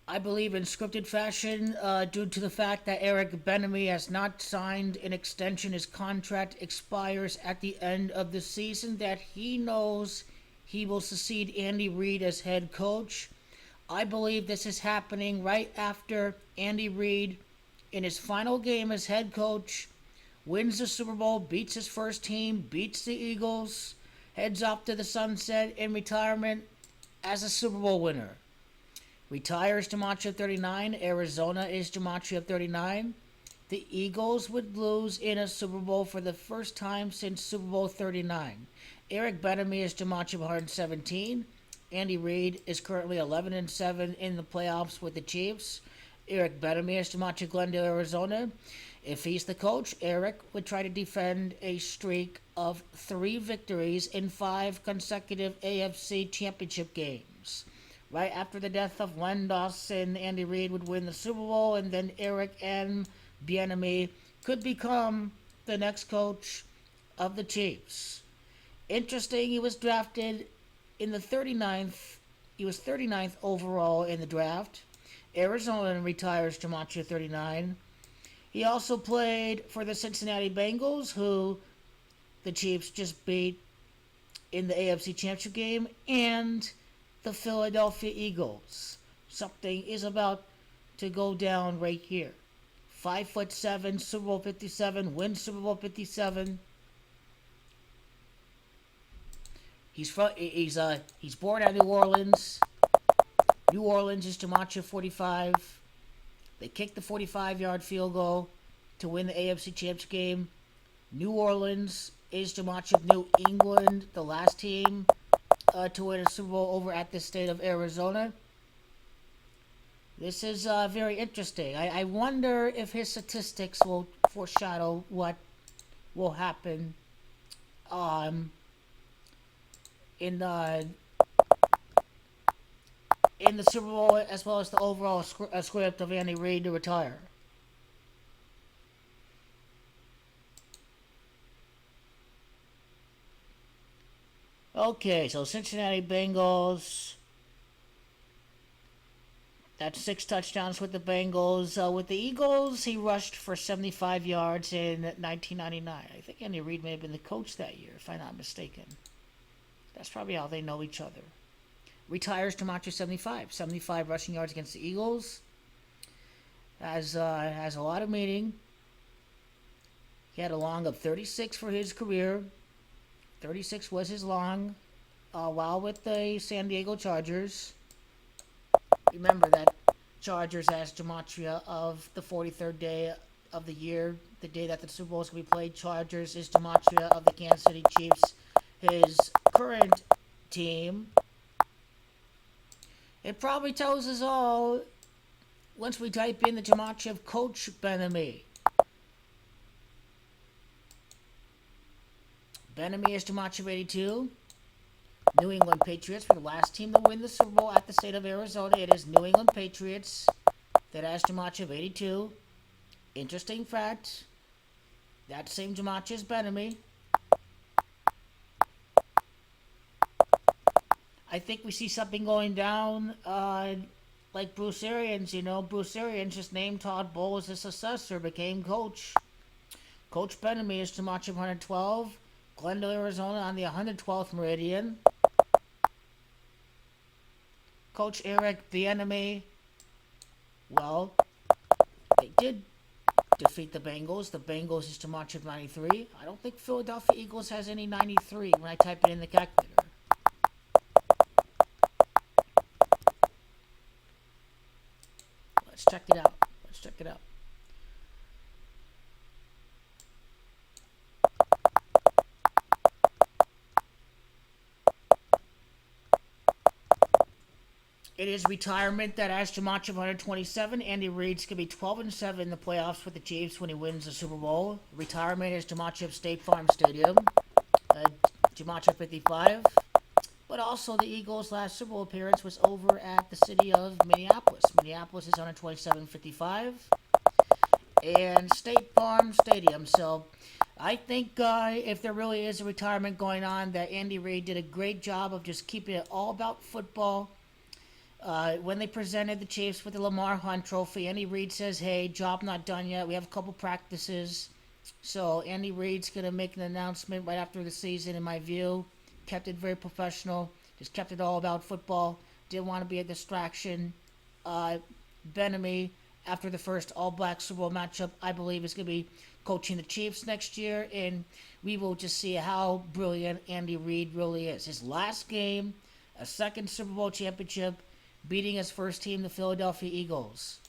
I believe in scripted fashion due to the fact that Eric Beinemy has not signed an extension. His contract expires at the end of the season, that he knows he will succeed Andy Reid as head coach. I believe this is happening right after Andy Reid, in his final game as head coach, wins the Super Bowl, beats his first team, beats the Eagles, heads off to the sunset in retirement as a Super Bowl winner. Retires Gematria 39. Arizona is Gematria 39. The Eagles would lose in a Super Bowl for the first time since Super Bowl 39. Eric Bieniemy is Gematria 117. Andy Reid is currently 11-7 in the playoffs with the Chiefs. Eric Bieniemy is Gematria Glendale, Arizona. If he's the coach, Eric would try to defend a streak of 3 victories in 5 consecutive AFC championship games. Right after the death of Len Dawson, Andy Reid would win the Super Bowl, and then Eric and Bieniemy could become the next coach of the Chiefs. Interesting, he was drafted in the 39th. He was 39th overall in the draft. Arizona retires Gematria 39. He also played for the Cincinnati Bengals, who the Chiefs just beat in the AFC Championship game, and the Philadelphia Eagles. Something is about to go down right here. 5'7", Super Bowl 57, wins Super Bowl 57. He's born out of New Orleans. New Orleans is Gematria 45. They kicked the 45-yard field goal to win the AFC Championship game. New Orleans is Gematria New England, the last team to win a Super Bowl over at the state of Arizona. This is very interesting. I wonder if his statistics will foreshadow what will happen in the Super Bowl, as well as the overall script of Andy Reid to retire. Okay, so Cincinnati Bengals. That's 6 touchdowns with the Bengals. With the Eagles, he rushed for 75 yards in 1999. I think Andy Reid may have been the coach that year, if I'm not mistaken. That's probably how they know each other. Retires Gematria 75. 75 rushing yards against the Eagles. Has a lot of meaning. He had a long of 36 for his career. 36 was his long while with the San Diego Chargers. Remember that Chargers as Gematria of the 43rd day of the year, the day that the Super Bowl is going to be played. Chargers is Gematria of the Kansas City Chiefs, his current team. It probably tells us all once we type in the Gematria of Coach Beinemy. Beinemy is Gematria of 82. New England Patriots were the last team to win the Super Bowl at the state of Arizona. It is New England Patriots that has Gematria of 82. Interesting fact. That same Gematria is Beinemy. I think we see something going down like Bruce Arians. Bruce Arians just named Todd Bowles as his successor, became coach. Coach Beinemy is Gematria of 112. Glendale, Arizona on the 112th meridian. Coach Eric Bieniemy, well, they did defeat the Bengals. The Bengals is Gematria of 93. I don't think Philadelphia Eagles has any 93 when I type it in the calculator. Let's check it out. It is retirement that has Gematria of 127. Andy Reid's going to be 12-7 in the playoffs with the Chiefs when he wins the Super Bowl. Retirement is Gematria of State Farm Stadium. Gematria 55. But also the Eagles' last Super Bowl appearance was over at the city of Minneapolis. Minneapolis is 127-55. And State Farm Stadium. So I think if there really is a retirement going on, that Andy Reid did a great job of just keeping it all about football. When they presented the Chiefs with the Lamar Hunt Trophy, Andy Reid says, "Hey, job not done yet. We have a couple practices." So Andy Reid's gonna make an announcement right after the season. In my view, kept it very professional. Just kept it all about football. Didn't want to be a distraction. Uh, Beinemy, after the first All Black Super Bowl matchup, I believe is gonna be coaching the Chiefs next year, and we will just see how brilliant Andy Reid really is. His last game, a second Super Bowl championship, beating his first team, the Philadelphia Eagles.